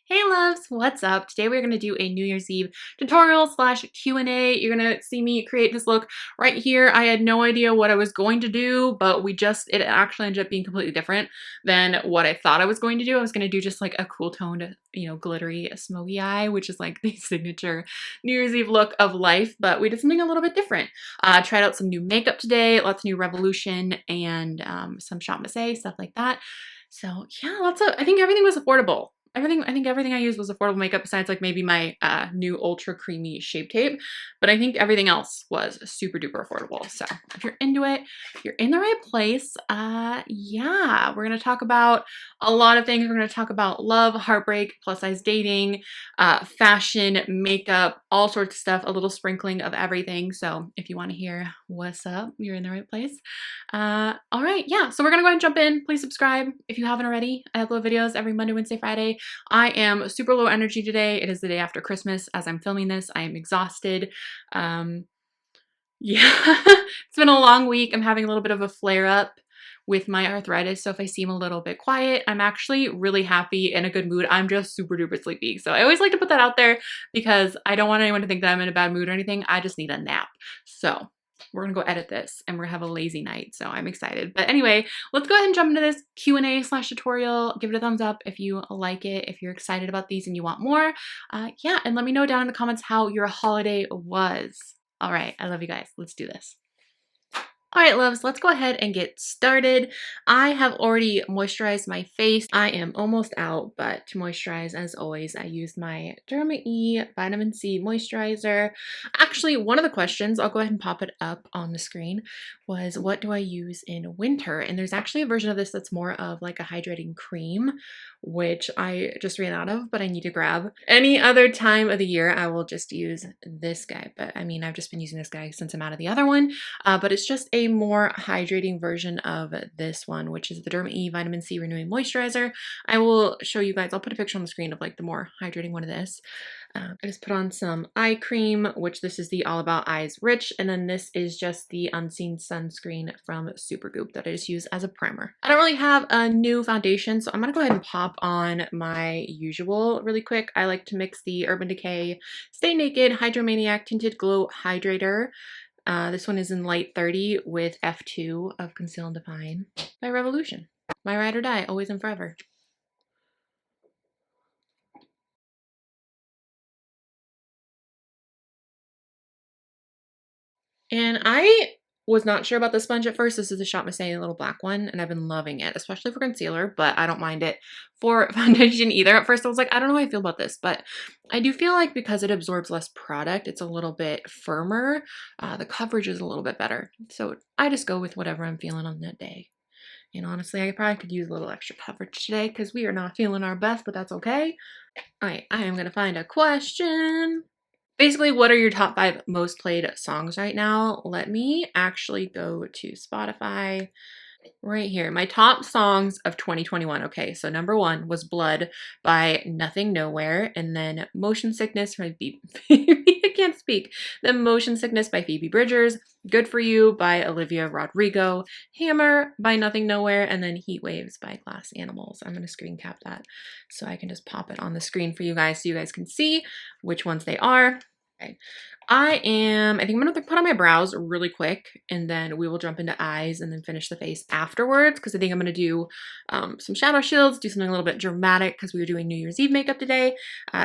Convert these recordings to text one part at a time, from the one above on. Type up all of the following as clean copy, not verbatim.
Hey loves, what's up? Today we're going to do a New Year's Eve tutorial slash Q&A. You're going to see me create this look right here. I had no idea what I was going to do, but it actually ended up being completely different than what I thought I was going to do. I was going to do just like a cool toned, glittery smoky eye, which is like the signature New Year's Eve look of life, but we did something a little bit different. Tried out some new makeup today, lots of new Revolution and some SHOPMISSA, stuff like that. So yeah, I think everything was affordable. I think everything I used was affordable makeup besides like maybe my new ultra creamy Shape Tape, but I think everything else was super duper affordable. So if you're into it, you're in the right place. Yeah, we're gonna talk about a lot of things. We're gonna talk about love, heartbreak, plus size dating, fashion, makeup, all sorts of stuff, a little sprinkling of everything. So if you want to hear what's up, you're in the right place. All right, yeah, so we're gonna go ahead and jump in. Please subscribe if you haven't already. I upload videos every Monday, Wednesday, Friday. I am super low energy today. It is the day after Christmas as I'm filming this. I am exhausted. Yeah, it's been a long week. I'm having a little bit of a flare up with my arthritis, so if I seem a little bit quiet, I'm actually really happy, in a good mood. I'm just super duper sleepy. So I always like to put that out there because I don't want anyone to think that I'm in a bad mood or anything. I just need a nap. So we're gonna go edit this and we're gonna have a lazy night, so I'm excited. But anyway, let's go ahead and jump into this Q&A slash tutorial. Give it a thumbs up if you like it, if you're excited about these and you want more. Yeah, and let me know down in the comments how your holiday was. All right, I love you guys. Let's do this. All right, loves, let's go ahead and get started. I have already moisturized my face. I am almost out, but to moisturize, as always, I used my Derma E Vitamin C Moisturizer. Actually, one of the questions, I'll go ahead and pop it up on the screen, was what do I use in winter? And there's actually a version of this that's more of like a hydrating cream, which I just ran out of, but I need to grab. Any other time of the year, I will just use this guy. But I mean, I've just been using this guy since I'm out of the other one, but it's just a more hydrating version of this one, which is the Derma E Vitamin C Renewing Moisturizer. I will show you guys, I'll put a picture on the screen of like the more hydrating one of this. I just put on some eye cream, which this is the All About Eyes Rich, and then this is just the Unseen Sunscreen from Supergoop that I just use as a primer. I don't really have a new foundation, so I'm gonna go ahead and pop on my usual really quick. I like to mix the Urban Decay Stay Naked Hydromaniac Tinted Glow Hydrator. This one is in light 30 with F2 of Conceal and Define by Revolution. My ride or die, always and forever. And I was not sure about the sponge at first. This is the SHOPMISSA little black one, and I've been loving it, especially for concealer, but I don't mind it for foundation either. At first I was like, I don't know how I feel about this, but I do feel like because it absorbs less product, it's a little bit firmer. The coverage is a little bit better. So I just go with whatever I'm feeling on that day. And honestly, I probably could use a little extra coverage today because we are not feeling our best, but that's okay. All right, I am going to find a question. Basically, what are your top 5 most played songs right now? Let me actually go to Spotify right here. My top songs of 2021. Okay, so number 1 was Blood by Nothing Nowhere, and then Motion Sickness by I can't speak. Then Motion Sickness by Phoebe Bridgers, Good For You by Olivia Rodrigo, Hammer by Nothing Nowhere, and then Heat Waves by Glass Animals. I'm going to screen cap that so I can just pop it on the screen for you guys so you guys can see which ones they are. Okay. I think I'm going to put on my brows really quick, and then we will jump into eyes and then finish the face afterwards, because I think I'm going to do some shadow shields, do something a little bit dramatic because we were doing New Year's Eve makeup today.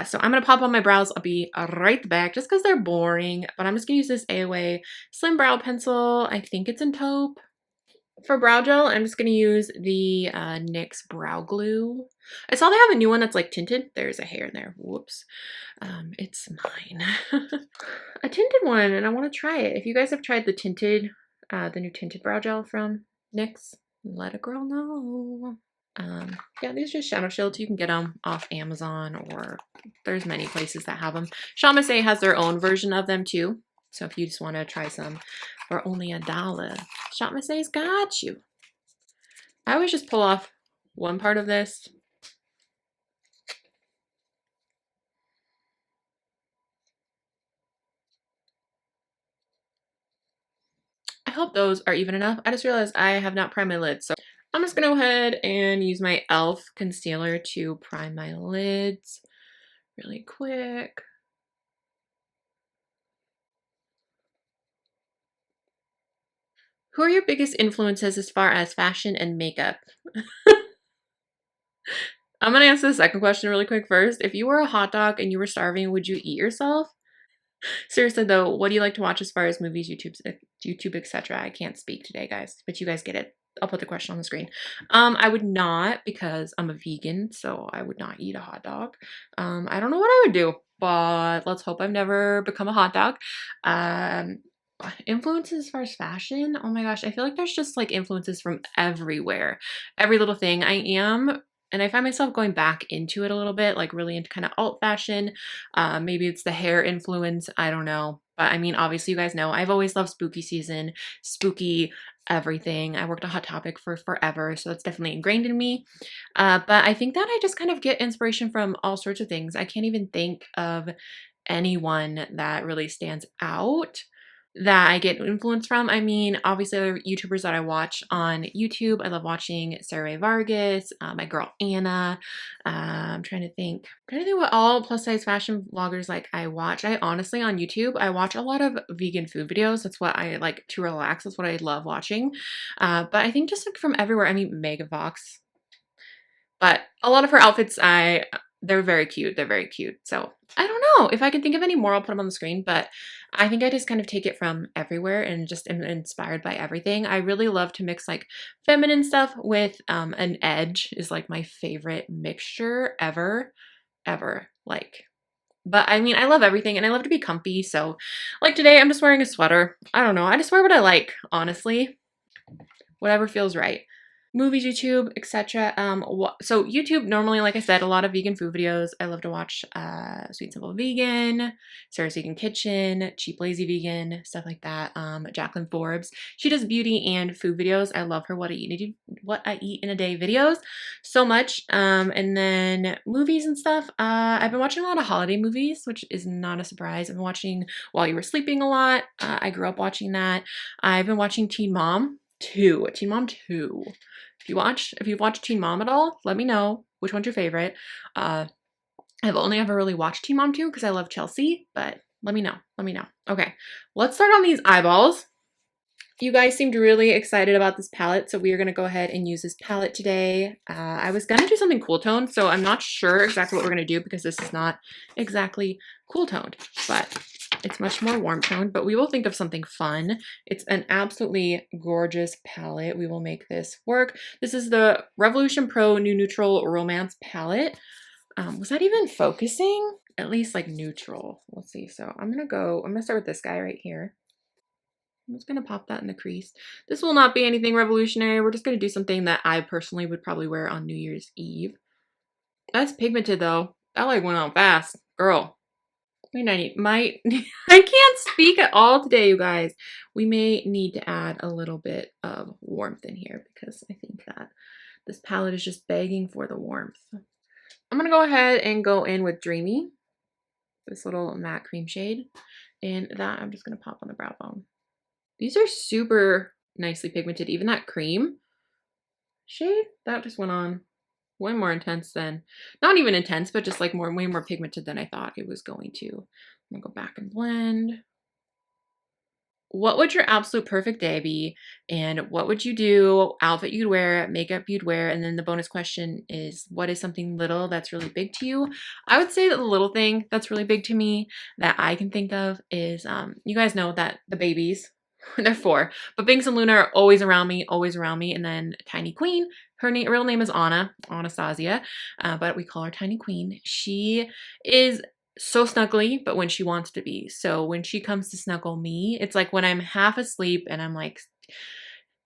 So I'm going to pop on my brows. I'll be right back just because they're boring, but I'm just going to use this AOA Slim Brow Pencil. I think it's in taupe. For brow gel, I'm just going to use the NYX Brow Glue. I saw they have a new one that's like tinted. There's a hair in there. Whoops. It's mine. A tinted one, and I want to try it. If you guys have tried the tinted, the new tinted brow gel from NYX, let a girl know. Yeah, these are just shadow shields. You can get them off Amazon, or there's many places that have them. SHOPMISSA has their own version of them too. So if you just want to try some for only $1, SHOPMISSA's got you. I always just pull off one part of this. I hope those are even enough. I just realized I have not primed my lids, so I'm just gonna go ahead and use my e.l.f. concealer to prime my lids really quick. Who are your biggest influences as far as fashion and makeup? I'm gonna answer the second question really quick first. If you were a hot dog and you were starving, would you eat yourself? Seriously though, what do you like to watch as far as movies, YouTube, etc.? I can't speak today, guys, but you guys get it. I'll put the question on the screen. I would not, because I'm a vegan, so I would not eat a hot dog. I don't know what I would do, but let's hope I've never become a hot dog. Influences as far as fashion, oh my gosh, I feel like there's just like influences from everywhere, every little thing. And I find myself going back into it a little bit, like really into kind of alt fashion. Maybe it's the hair influence, I don't know. But I mean, obviously you guys know I've always loved spooky season, spooky everything. I worked at Hot Topic for forever, so that's definitely ingrained in me. But I think that I just kind of get inspiration from all sorts of things. I can't even think of anyone that really stands out that I get influence from. I mean, obviously other YouTubers that I watch on YouTube. I love watching Sarah Vargas, my girl Anna. I'm trying to think what all plus size fashion vloggers like I watch. I honestly on YouTube, I watch a lot of vegan food videos. That's what I like to relax. That's what I love watching. But I think just like from everywhere. I mean, Megan Fox. But a lot of her outfits, they're very cute. They're very cute. So I don't know. If I can think of any more, I'll put them on the screen. But I think I just kind of take it from everywhere and just am inspired by everything. I really love to mix like feminine stuff with an edge is like my favorite mixture ever. Like, but I mean, I love everything and I love to be comfy. So like today, I'm just wearing a sweater. I don't know. I just wear what I like, honestly. Whatever feels right. Movies, YouTube, etc. So YouTube, normally, like I said, a lot of vegan food videos. I love to watch Sweet Simple Vegan, Sarah's Vegan Kitchen, Cheap Lazy Vegan, stuff like that. Jacqueline Forbes. She does beauty and food videos. I love her what I eat in a day videos so much. And then movies and stuff. I've been watching a lot of holiday movies, which is not a surprise. I've been watching While You Were Sleeping a lot. I grew up watching that. I've been watching Teen Mom 2. Teen Mom 2. If you've watched Teen Mom at all, let me know which one's your favorite. I've only ever really watched Teen Mom 2 because I love Chelsea, but let me know. Okay, let's start on these eyeballs. You guys seemed really excited about this palette, so we are going to go ahead and use this palette today. I was going to do something cool toned, so I'm not sure exactly what we're going to do because this is not exactly cool toned, but it's much more warm toned, but we will think of something fun. It's an absolutely gorgeous palette. We will make this work. This is the Revolution Pro New Neutral Romance palette. Was that even focusing? At least like neutral. Let's see. So I'm going to start with this guy right here. I'm just going to pop that in the crease. This will not be anything revolutionary. We're just going to do something that I personally would probably wear on New Year's Eve. That's pigmented though. That like went on fast. Girl. I can't speak at all today, you guys. We may need to add a little bit of warmth in here because I think that this palette is just begging for the warmth. I'm going to go ahead and go in with Dreamy, this little matte cream shade, and that I'm just going to pop on the brow bone. These are super nicely pigmented. Even that cream shade, that just went on way more intense than, not even intense, but just like way more pigmented than I thought it was going to. I'm gonna go back and blend. What would your absolute perfect day be? And what would you do? Outfit you'd wear, makeup you'd wear, and then the bonus question is, what is something little that's really big to you? I would say that the little thing that's really big to me that I can think of is, you guys know that the babies, they're 4, but Binks and Luna are always around me, and then Tiny Queen, her real name is Anastasia, but we call her Tiny Queen. She is so snuggly, but when she wants to be. So when she comes to snuggle me, it's like when I'm half asleep and I'm like,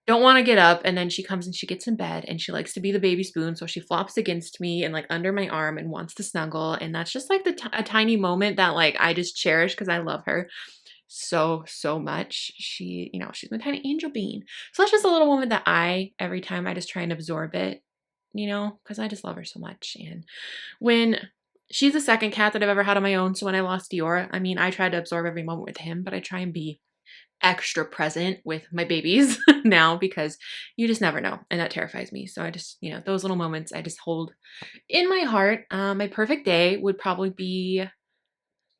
don't want to get up, and then she comes and she gets in bed and she likes to be the baby spoon, so she flops against me and like under my arm and wants to snuggle, and that's just like a tiny moment that like I just cherish because I love her so much. She's my tiny angel bean. So that's just a little moment that every time I just try and absorb it, because I just love her so much. And when she's the second cat that I've ever had on my own, so when I lost Dior, I mean, I tried to absorb every moment with him, but I try and be extra present with my babies now because you just never know, and that terrifies me. So I just, you know, those little moments I just hold in my heart. My perfect day would probably be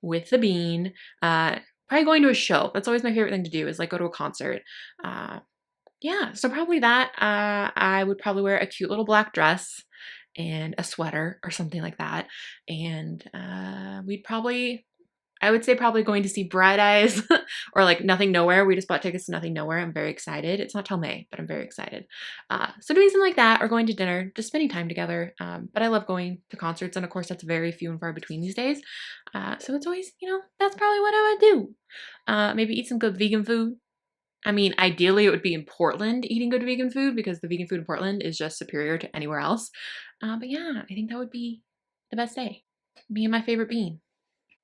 with the bean, probably going to a show. That's always my favorite thing to do, is like go to a concert. Uh, yeah, so probably that. I would probably wear a cute little black dress and a sweater or something like that. And I would say probably going to see Bright Eyes or like Nothing Nowhere. We just bought tickets to Nothing Nowhere. I'm very excited. It's not till May, but I'm very excited. So doing something like that, or going to dinner, just spending time together. But I love going to concerts, and of course that's very few and far between these days. So it's always, you know, that's probably what I would do. Maybe eat some good vegan food. I mean, ideally it would be in Portland eating good vegan food, because the vegan food in Portland is just superior to anywhere else. But yeah, I think that would be the best day. Me and my favorite bean.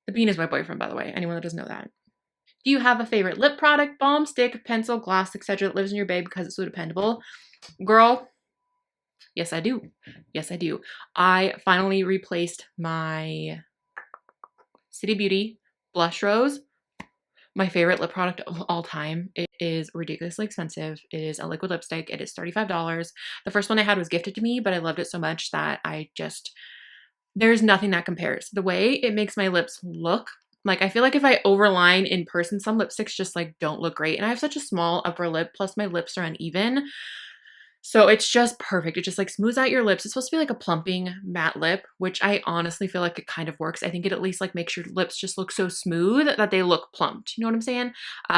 The bean is my boyfriend, by the way, anyone that doesn't know that. Do you have a favorite lip product, balm, stick, pencil, gloss, etc. that lives in your bag because it's so dependable? Girl, yes I do. Yes I do. I finally replaced my City Beauty Blush Rose. My favorite lip product of all time. It is ridiculously expensive. It is a liquid lipstick. It is $35. The first one I had was gifted to me, but I loved it so much that there's nothing that compares. The way it makes my lips look, like I feel like if I overline in person, some lipsticks just like don't look great. And I have such a small upper lip, plus my lips are uneven. So it's just perfect. It just like smooths out your lips. It's supposed to be like a plumping matte lip, which I honestly feel like it kind of works. I think it at least like makes your lips just look so smooth that they look plumped. You know what I'm saying?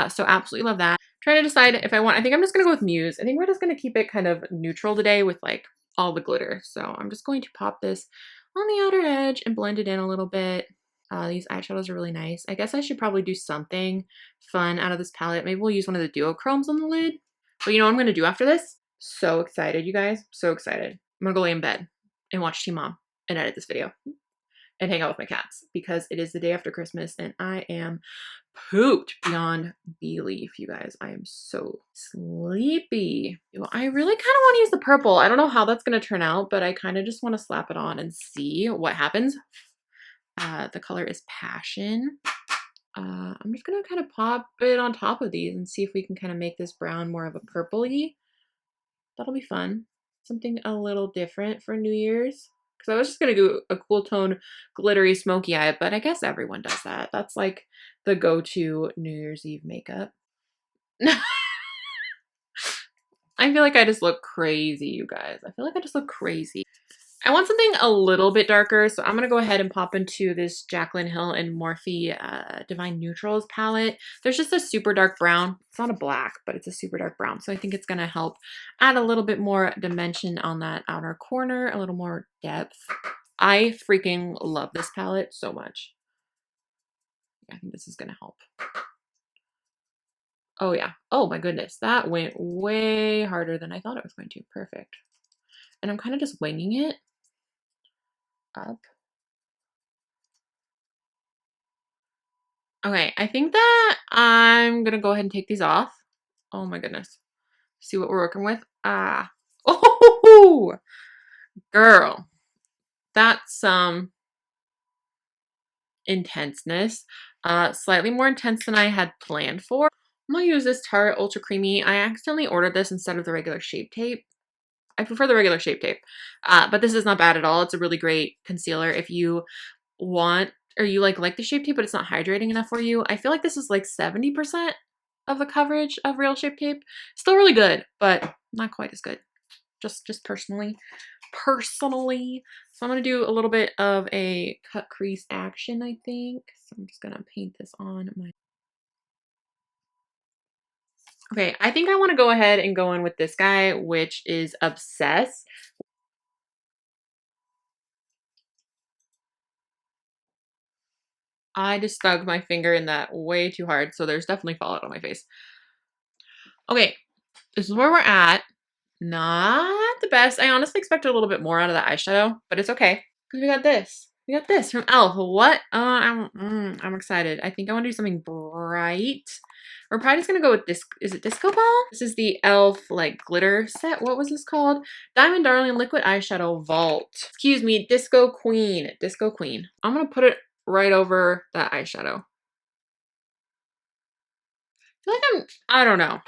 So absolutely love that. Trying to decide if I think I'm just gonna go with Muse. I think we're just gonna keep it kind of neutral today with like all the glitter. So I'm just going to pop this on the outer edge and blend it in a little bit. These eyeshadows are really nice. I guess I should probably do something fun out of this palette. Maybe we'll use one of the duochromes on the lid. But you know what I'm gonna do after this? So excited, you guys. So excited. I'm gonna go lay in bed and watch Teen Mom and edit this video and hang out with my cats, because it is the day after Christmas and I am pooped beyond belief, you guys. I am so sleepy. I really kind of want to use the purple. I don't know how that's going to turn out, but I kind of just want to slap it on and see what happens. The color is Passion. I'm just going to kind of pop it on top of these and see if we can kind of make this brown more of a purpley. That'll be fun. Something a little different for New Year's. Because I was just going to do a cool tone glittery smoky eye, but I guess everyone does that. That's like the go-to New Year's Eve makeup. I feel like I just look crazy, you guys. I feel like I just look crazy. I want something a little bit darker, so I'm going to go ahead and pop into this Jaclyn Hill and Morphe Divine Neutrals palette. There's just a super dark brown. It's not a black, but it's a super dark brown, so I think it's going to help add a little bit more dimension on that outer corner, a little more depth. I freaking love this palette so much. I think this is going to help. Oh, yeah. Oh, my goodness. That went way harder than I thought it was going to. Perfect. And I'm kind of just winging it up. Okay, I think that I'm gonna go ahead and take these off. Oh my goodness. See what we're working with? Oh, girl. That's some intenseness. Slightly more intense than I had planned for. I'm gonna use this Tarte Ultra Creamy. I accidentally ordered this instead of the regular Shape Tape. I prefer the regular Shape Tape, but this is not bad at all. It's a really great concealer if you want, or you like the Shape Tape but it's not hydrating enough for you. I feel like this is like 70% of the coverage of real Shape Tape. Still really good, but not quite as good. Just personally. So I'm gonna do a little bit of a cut crease action, I think. So I'm just gonna paint this on my. Okay, I think I want to go ahead and go in with this guy, which is Obsess. I just stuck my finger in that way too hard, so there's definitely fallout on my face. Okay, this is where we're at. Not the best. I honestly expected a little bit more out of the eyeshadow, but it's okay. Because we got this. We got this from e.l.f. What? I'm excited. I think I want to do something bright. We're probably just going to go with this. Is it Disco Ball? This is the e.l.f. like glitter set. What was this called? Diamond Darling Liquid Eyeshadow Vault. Excuse me, Disco Queen. Disco Queen. I'm going to put it right over that eyeshadow. feel like I don't know.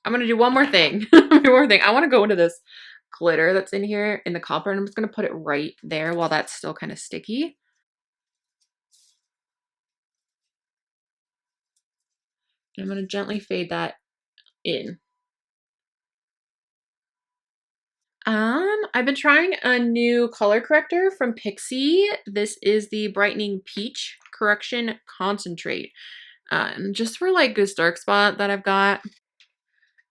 I'm going to do one more thing. One more thing. I want to go into this glitter that's in here in the copper, and I'm just going to put it right there while that's still kind of sticky. And I'm going to gently fade that in. I've been trying a new color corrector from Pixi. This is the Brightening Peach Correction Concentrate. Just for like this dark spot that I've got.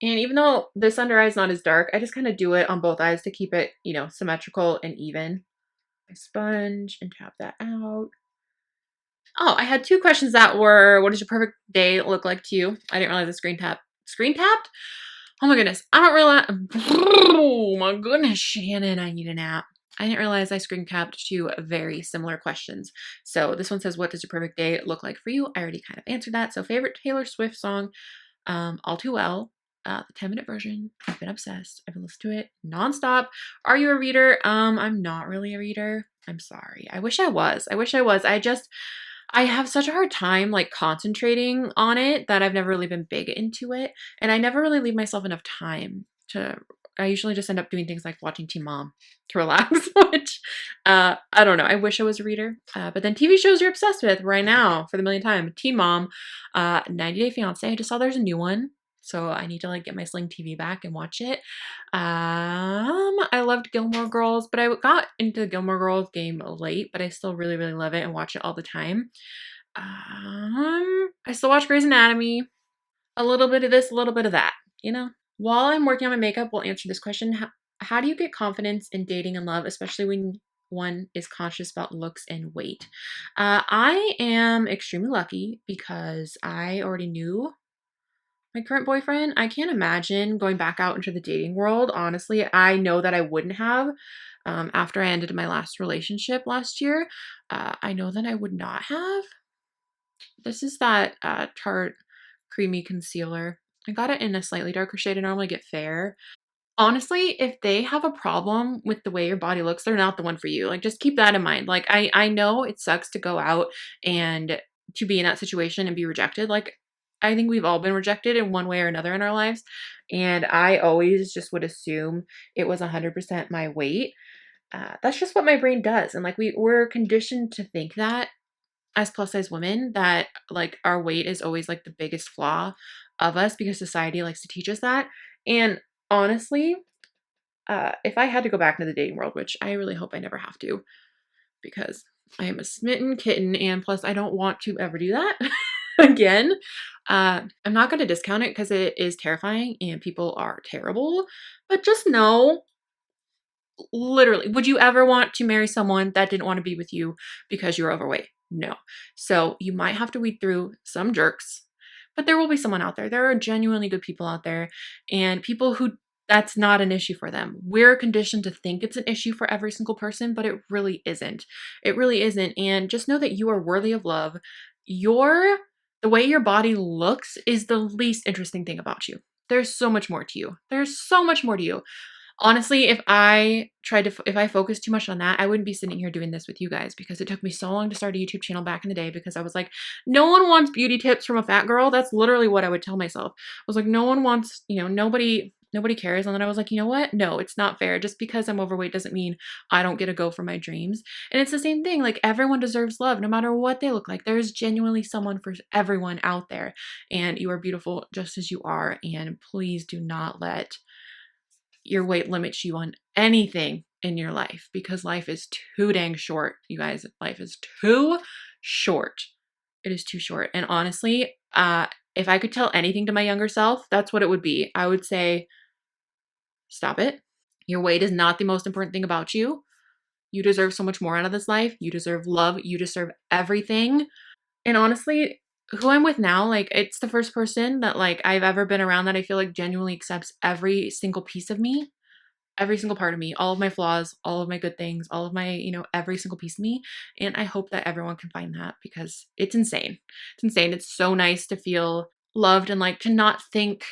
And even though this under eye is not as dark, I just kind of do it on both eyes to keep it, you know, symmetrical and even. My sponge and tap that out. Oh, I had two questions that were, what does your perfect day look like to you? I didn't realize the screen tapped? Oh my goodness. I don't realize, oh my goodness, Shannon, I need a nap. I didn't realize I screen capped two very similar questions. So this one says, what does your perfect day look like for you? I already kind of answered that. So favorite Taylor Swift song, All Too Well. The 10-minute version. I've been obsessed. I've been listening to it nonstop. Are you a reader? I'm not really a reader. I'm sorry. I wish I was. I have such a hard time like concentrating on it that I've never really been big into it. And I never really leave myself enough time to, I usually just end up doing things like watching Teen Mom to relax, which I don't know. I wish I was a reader. But then TV shows you're obsessed with right now for the millionth time. Teen Mom, 90 Day Fiance. I just saw there's a new one. So I need to like get my Sling TV back and watch it. I loved Gilmore Girls, but I got into the Gilmore Girls game late, but I still really, really love it and watch it all the time. I still watch Grey's Anatomy. A little bit of this, a little bit of that, you know? While I'm working on my makeup, we'll answer this question. How do you get confidence in dating and love, especially when one is conscious about looks and weight? I am extremely lucky because I already knew my current boyfriend. I can't imagine going back out into the dating world. Honestly, I know that I wouldn't have after I ended my last relationship last year. I know that I would not have. This is that Tarte Creamy Concealer. I got it in a slightly darker shade. I normally get fair. Honestly, if they have a problem with the way your body looks, they're not the one for you. Like, just keep that in mind. Like, I know it sucks to go out and to be in that situation and be rejected. Like, I think we've all been rejected in one way or another in our lives. And I always just would assume it was 100% my weight. That's just what my brain does. And like, we're conditioned to think that as plus size women, that like our weight is always like the biggest flaw of us because society likes to teach us that. And honestly, if I had to go back into the dating world, which I really hope I never have to, because I am a smitten kitten, and plus I don't want to ever do that again. I'm not going to discount it because it is terrifying and people are terrible, but just know, literally, would you ever want to marry someone that didn't want to be with you because you're overweight? No. So you might have to weed through some jerks, but there will be someone out there. There are genuinely good people out there, and people who that's not an issue for them. We're conditioned to think it's an issue for every single person, but it really isn't. It really isn't. And just know that you are worthy of love. The way your body looks is the least interesting thing about you. There's so much more to you. There's so much more to you. Honestly, if I focused too much on that, I wouldn't be sitting here doing this with you guys, because it took me so long to start a YouTube channel back in the day, because I was like, no one wants beauty tips from a fat girl. That's literally what I would tell myself. I was like, no one wants, nobody cares. And then I was like, you know what? No, it's not fair. Just because I'm overweight doesn't mean I don't get to go for my dreams. And it's the same thing. Like, everyone deserves love, no matter what they look like. There's genuinely someone for everyone out there, and you are beautiful just as you are. And please do not let your weight limits you on anything in your life, because life is too dang short, you guys. Life is too short. It is too short. And honestly, if I could tell anything to my younger self, that's what it would be. I would say, stop it. Your weight is not the most important thing about you. You deserve so much more out of this life. You deserve love. You deserve everything. And honestly, who I'm with now, like, it's the first person that like I've ever been around that I feel like genuinely accepts every single piece of me, every single part of me, all of my flaws, all of my good things, all of my, every single piece of me. And I hope that everyone can find that, because it's insane. It's insane. It's so nice to feel loved and like to not think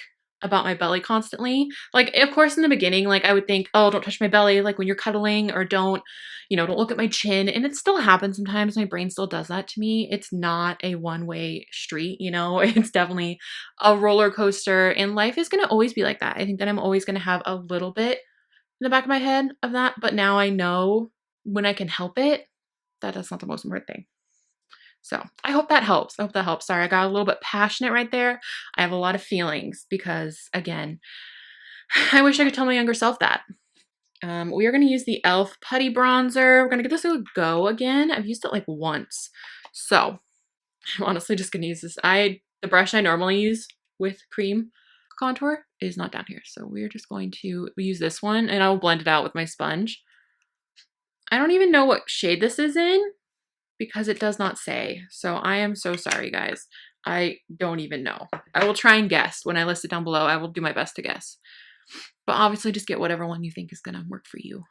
about my belly constantly. Like, of course, in the beginning, like, I would think, oh, don't touch my belly, like when you're cuddling, or don't, you know, don't look at my chin. And it still happens sometimes. My brain still does that to me. It's not a one-way street, you know, it's definitely a roller coaster. And life is going to always be like that. I think that I'm always going to have a little bit in the back of my head of that. But now I know when I can help it, that that's not the most important thing. So I hope that helps. I hope that helps. Sorry, I got a little bit passionate right there. I have a lot of feelings because, again, I wish I could tell my younger self that. We are going to use the e.l.f. Putty Bronzer. We're going to give this a go again. I've used it like once. So I'm honestly just going to use this. The brush I normally use with cream contour is not down here. So we're just going to use this one, and I will blend it out with my sponge. I don't even know what shade this is in, because it does not say. So I am so sorry, guys. I don't even know. I will try and guess. When I list it down below, I will do my best to guess. But obviously just get whatever one you think is going to work for you.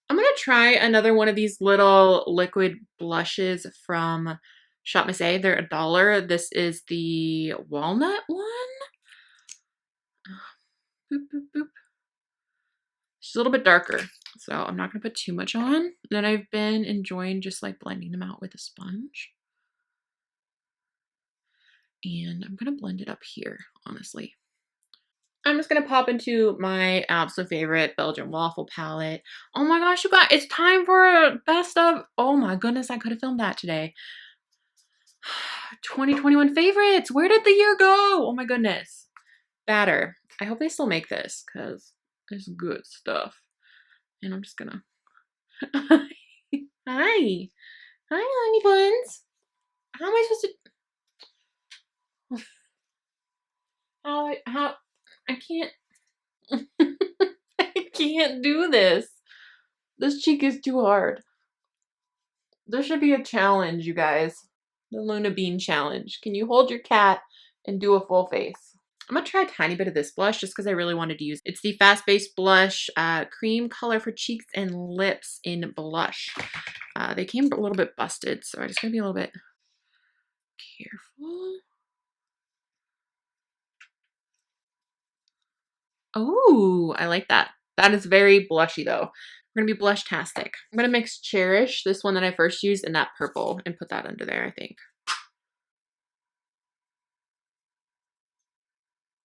I'm going to try another one of these little liquid blushes from SHOPMISSA. They're $1. This is the Walnut one. Boop, boop, boop. She's a little bit darker, so I'm not going to put too much on. Then I've been enjoying just like blending them out with a sponge. And I'm going to blend it up here, honestly. I'm just going to pop into my absolute favorite Belgian Waffle palette. Oh my gosh, you guys, it's time for a best of, oh my goodness, I could have filmed that today. 2021 favorites. Where did the year go? Oh my goodness. Batter. I hope they still make this because it's good stuff. And I'm just going to. Hi. Hi, honey buns. How am I supposed to. How I can't. I can't do this. This cheek is too hard. There should be a challenge, you guys. The Luna Bean challenge. Can you hold your cat and do a full face? I'm going to try a tiny bit of this blush just because I really wanted to use it. It's the Fast Base Blush Cream Color for Cheeks and Lips in Blush. They came a little bit busted, so I'm just going to be a little bit careful. Oh, I like that. That is very blushy though. We're gonna be blush-tastic. I'm gonna mix Cherish, this one that I first used, and that purple, and put that under there, I think.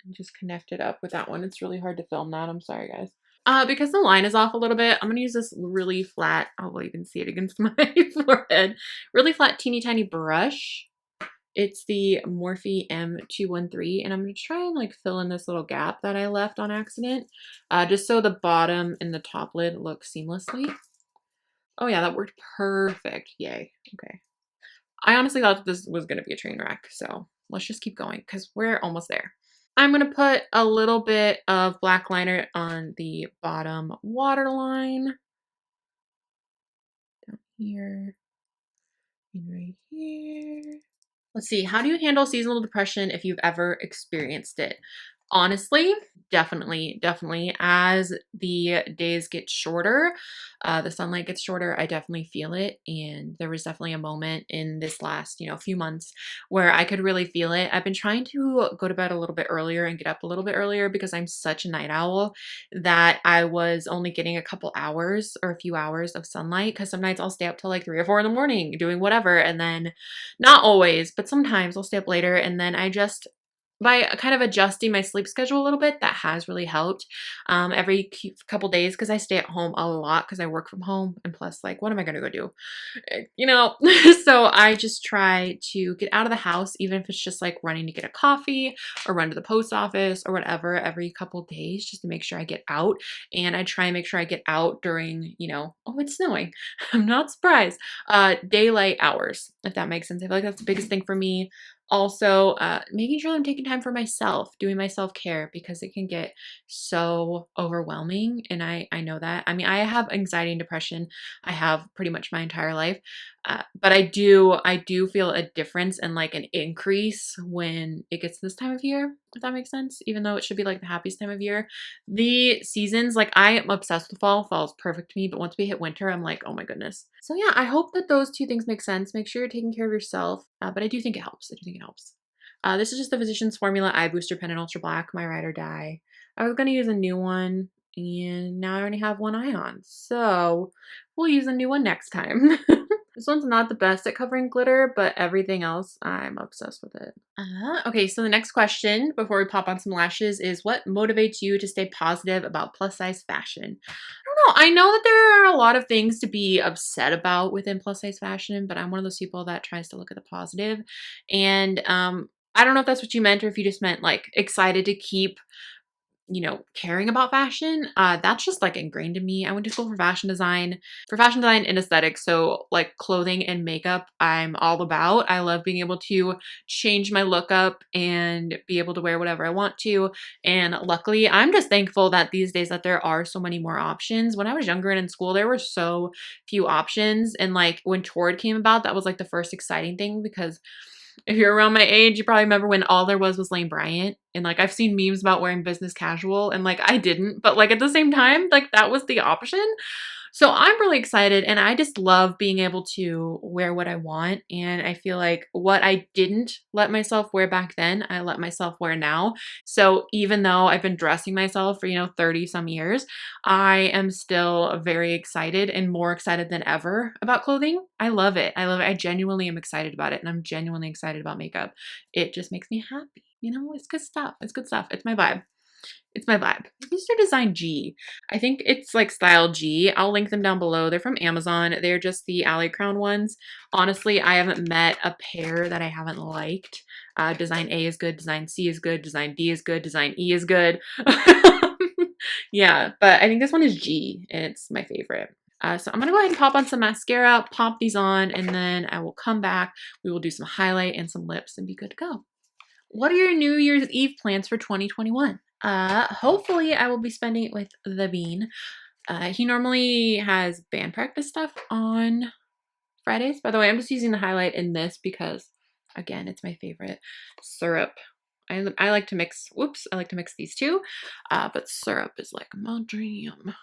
And just connect it up with that one. It's really hard to film that. I'm sorry, guys. Because the line is off a little bit, I'm gonna use this really flat, oh well, you can see it against my forehead. Really flat, teeny tiny brush. It's the Morphe M213, and I'm going to try and like fill in this little gap that I left on accident, just so the bottom and the top lid look seamlessly. Oh yeah, that worked perfect. Yay. Okay. I honestly thought this was going to be a train wreck, so let's just keep going because we're almost there. I'm going to put a little bit of black liner on the bottom waterline. Down here. And right here. Let's see, how do you handle seasonal depression if you've ever experienced it? Honestly, definitely. As the days get shorter, the sunlight gets shorter, I definitely feel it. And there was definitely a moment in this last, few months where I could really feel it. I've been trying to go to bed a little bit earlier and get up a little bit earlier because I'm such a night owl that I was only getting a couple hours or a few hours of sunlight, because some nights I'll stay up till like 3 or 4 in the morning doing whatever. And then, not always, but sometimes I'll stay up later, and then by kind of adjusting my sleep schedule a little bit, that has really helped every couple days, because I stay at home a lot because I work from home, and plus, like, what am I going to go do? So I just try to get out of the house, even if it's just like running to get a coffee or run to the post office or whatever, every couple days, just to make sure I get out. And I try and make sure I get out during, oh, it's snowing. I'm not surprised. Daylight hours, if that makes sense. I feel like that's the biggest thing for me. Also, making sure I'm taking time for myself, doing my self-care, because it can get so overwhelming. And I know that. I mean, I have anxiety and depression. I have pretty much my entire life. But I do feel a difference and like an increase when it gets this time of year, if that makes sense. Even though it should be like the happiest time of year. The seasons, like, I am obsessed with fall. Fall is perfect to me. But once we hit winter, I'm like, oh my goodness. So yeah, I hope that those two things make sense. Make sure you're taking care of yourself. But I do think it helps. I do think it helps. This is just the Physicians Formula Eye Booster Pen in Ultra Black, my ride or die. I was going to use a new one, and now I only have one eye on, so we'll use a new one next time. This one's not the best at covering glitter, but everything else, I'm obsessed with it. Okay, so the next question before we pop on some lashes is, what motivates you to stay positive about plus size fashion? I don't know. I know that there are a lot of things to be upset about within plus size fashion, but I'm one of those people that tries to look at the positive. And I don't know if that's what you meant or if you just meant like excited to keep, you know, caring about fashion. That's just like ingrained in me. I went to school for fashion design and aesthetics. So like clothing and makeup, I'm all about. I love being able to change my look up and be able to wear whatever I want to. And luckily, I'm just thankful that these days that there are so many more options. When I was younger and in school, there were so few options. And like when Torde came about, that was like the first exciting thing, because if you're around my age, you probably remember when all there was Lane Bryant. And like I've seen memes about wearing business casual, and like I didn't, but like at the same time, like that was the option. So I'm really excited, and I just love being able to wear what I want. And I feel like what I didn't let myself wear back then, I let myself wear now. So even though I've been dressing myself for, 30 some years, I am still very excited, and more excited than ever, about clothing. I love it. I love it. I genuinely am excited about it, and I'm genuinely excited about makeup. It just makes me happy. It's good stuff. It's good stuff. It's my vibe. It's my vibe. These are design G. I think it's like style G. I'll link them down below. They're from Amazon. They're just the Alicrown ones. Honestly, I haven't met a pair that I haven't liked. Design A is good. Design C is good. Design D is good. Design E is good. Yeah, but I think this one is G, and it's my favorite. So I'm going to go ahead and pop on some mascara, pop these on, and then I will come back. We will do some highlight and some lips and be good to go. What are your New Year's Eve plans for 2021? Hopefully I will be spending it with the Bean. He normally has band practice stuff on Fridays. By the way, I'm just using the highlight in this because, again, it's my favorite syrup. I like to mix, I like to mix these two, but syrup is like my dream.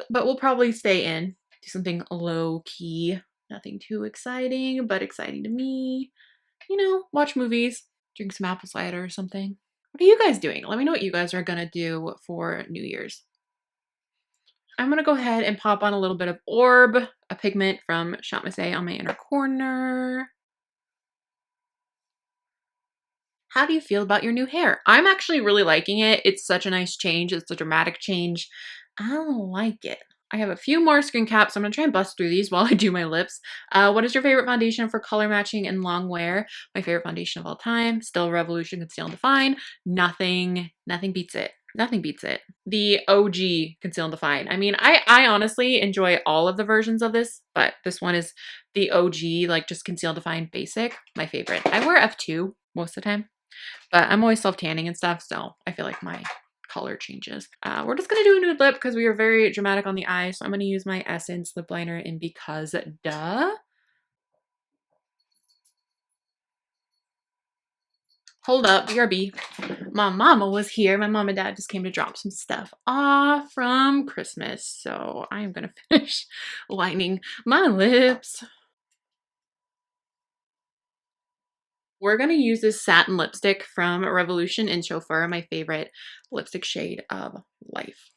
But we'll probably stay in, do something low key, nothing too exciting, but exciting to me. Watch movies, drink some apple cider or something. What are you guys doing? Let me know what you guys are gonna do for New Year's. I'm gonna go ahead and pop on a little bit of Orb, a pigment from SHOPMISSA, on my inner corner. How do you feel about your new hair? I'm actually really liking it. It's such a nice change. It's a dramatic change. I like it. I have a few more screen caps. So I'm going to try and bust through these while I do my lips. What is your favorite foundation for color matching and long wear? My favorite foundation of all time, still Revolution Conceal and Define. Nothing beats it. Nothing beats it. The OG Conceal and Define. I mean, I honestly enjoy all of the versions of this, but this one is the OG, like just Conceal and Define basic. My favorite. I wear F2 most of the time, but I'm always self-tanning and stuff, so I feel like my color changes. We're just going to do a nude lip because we are very dramatic on the eye, so I'm going to use my Essence lip liner in Because Duh. Hold up, BRB. My mama was here. My mom and dad just came to drop some stuff off from Christmas, so I am going to finish lining my lips. We're going to use this satin lipstick from Revolution in Chauffeur, my favorite lipstick shade of life.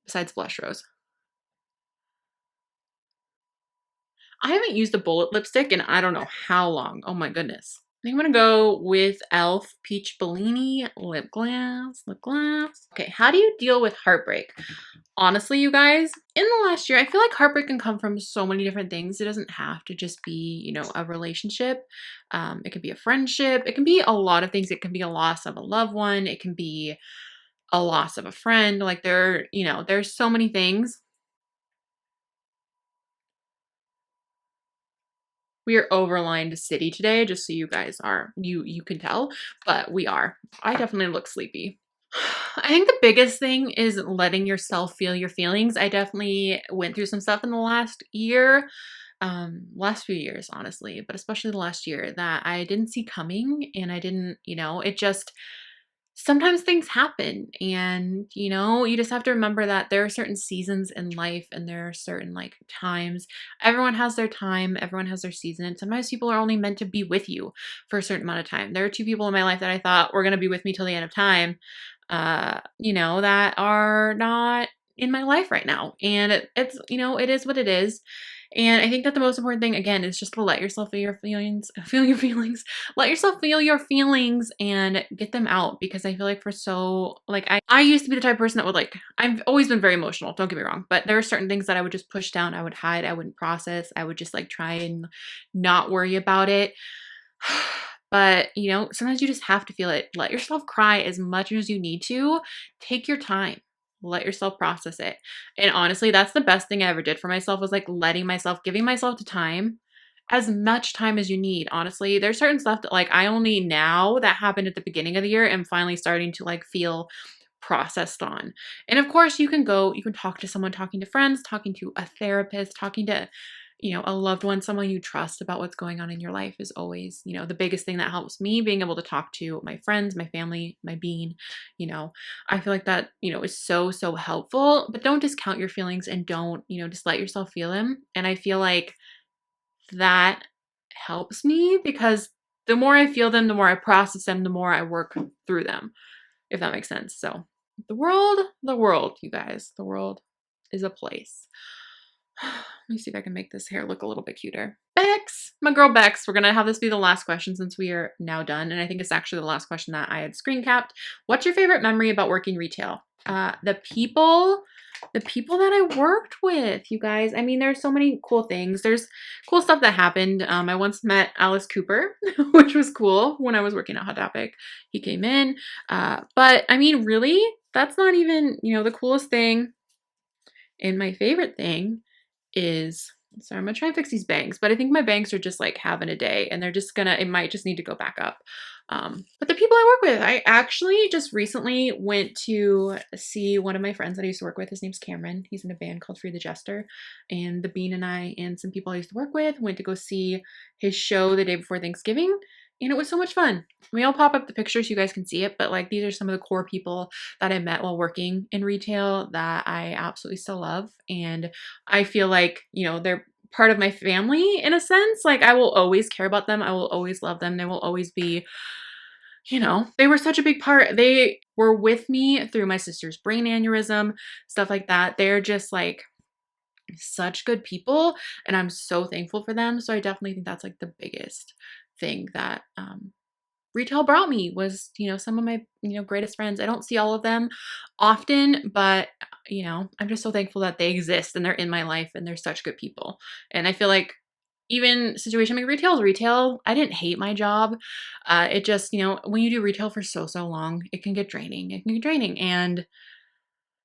Besides Blush Rose. I haven't used a bullet lipstick in I don't know how long. Oh my goodness. I think I'm going to go with e.l.f. Peach Bellini lip gloss. Okay, how do you deal with heartbreak? Honestly, you guys, in the last year, I feel like heartbreak can come from so many different things. It doesn't have to just be, a relationship. It can be a friendship. It can be a lot of things. It can be a loss of a loved one. It can be a loss of a friend. Like there's so many things. We are overlined city today, just so you guys are, you can tell, but we are. I definitely look sleepy. I think the biggest thing is letting yourself feel your feelings. I definitely went through some stuff in the last year, last few years, honestly, but especially the last year that I didn't see coming, and I didn't, sometimes things happen, and you know, you just have to remember that there are certain seasons in life and there are certain like times. Everyone has their time, everyone has their season, and sometimes people are only meant to be with you for a certain amount of time. There are two people in my life that I thought were going to be with me till the end of time, you know, that are not in my life right now. And it's, you know, it is what it is. And I think that the most important thing, again, is just to let yourself feel your feelings, feel your feelings, let yourself feel your feelings and get them out. Because I feel like for so, like, I used to be the type of person that would like, I've always been very emotional, don't get me wrong, but there are certain things that I would just push down, I would hide, I wouldn't process, I would just like try and not worry about it. But, you know, sometimes you just have to feel it. Let yourself cry as much as you need to. Take your time. Let yourself process it. And honestly, that's the best thing I ever did for myself was like letting myself, giving myself the time, as much time as you need. Honestly, there's certain stuff that like I only now that happened at the beginning of the year am finally starting to like feel processed on. And of course, you can go, you can talk to someone, talking to friends, talking to a therapist, talking to, you know, a loved one, someone you trust about what's going on in your life is always, you know, the biggest thing that helps me, being able to talk to my friends, my family, my being, you know, I feel like that, you know, is so, so helpful. But don't discount your feelings and don't, you know, just let yourself feel them. And I feel like that helps me because the more I feel them, the more I process them, the more I work through them, if that makes sense. So the world, you guys, the world is a place. Let me see if I can make this hair look a little bit cuter. Bex, my girl Bex, we're gonna have this be the last question since we are now done. And I think it's actually the last question that I had screen capped. What's your favorite memory about working retail? The people that I worked with, you guys. I mean, there's so many cool things. There's cool stuff that happened. I once met Alice Cooper, which was cool when I was working at Hot Topic. He came in. But I mean, really, that's not even, you know, the coolest thing. And my favorite thing is, sorry, I'm gonna try and fix these bangs, but I think my bangs are just like having a day and they're just gonna, it might just need to go back up. But the people I work with, I actually just recently went to see one of my friends that I used to work with. His name's Cameron. He's in a band called Free the Jester. And the Bean and I and some people I used to work with went to go see his show the day before Thanksgiving. And it was so much fun. I mean, I'll pop up the pictures so you guys can see it, but like these are some of the core people that I met while working in retail that I absolutely still love. And I feel like, you know, they're part of my family in a sense. Like I will always care about them. I will always love them. They will always be, you know, they were such a big part. They were with me through my sister's brain aneurysm, stuff like that. They're just like such good people and I'm so thankful for them. So I definitely think that's like the biggest thing that retail brought me was, you know, some of my, you know, greatest friends. I don't see all of them often, but you know, I'm just so thankful that they exist and they're in my life and they're such good people. And I feel like even situation like retail is retail. I didn't hate my job. It just, you know, when you do retail for so, so long, it can get draining. It can get draining. And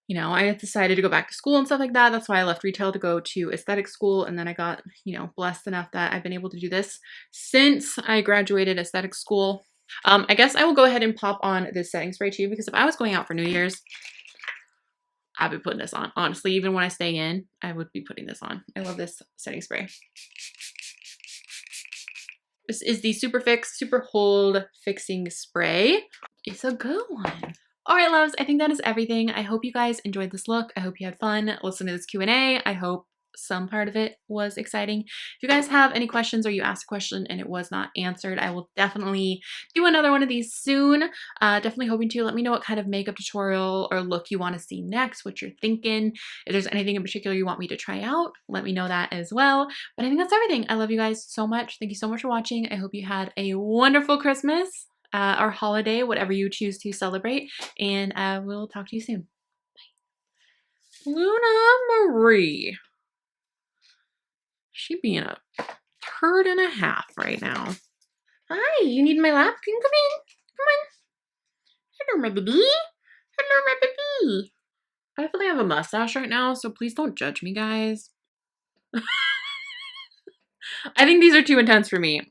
you know, I decided to go back to school and stuff like that. That's why I left retail to go to aesthetic school. And then I got, you know, blessed enough that I've been able to do this since I graduated aesthetic school. I guess I will go ahead and pop on this setting spray too, because if I was going out for New Year's, I'd be putting this on. Honestly, even when I stay in, I would be putting this on. I love this setting spray. This is the SUPERFIX Super Hold Fixing Spray. It's a good one. All right, loves, I think that is everything. I hope you guys enjoyed this look. I hope you had fun listening to this Q&A. I hope some part of it was exciting. If you guys have any questions or you asked a question and it was not answered, I will definitely do another one of these soon. Definitely hoping to let me know what kind of makeup tutorial or look you want to see next, what you're thinking. If there's anything in particular you want me to try out, let me know that as well. But I think that's everything. I love you guys so much. Thank you so much for watching. I hope you had a wonderful Christmas or holiday, whatever you choose to celebrate. And I will talk to you soon. Bye. Luna Marie. She being a turd and a half right now. Hi, you need my lap? You can come in. Come on. Hello, my baby. Hello, my baby. I feel like I have a mustache right now, so please don't judge me, guys. I think these are too intense for me.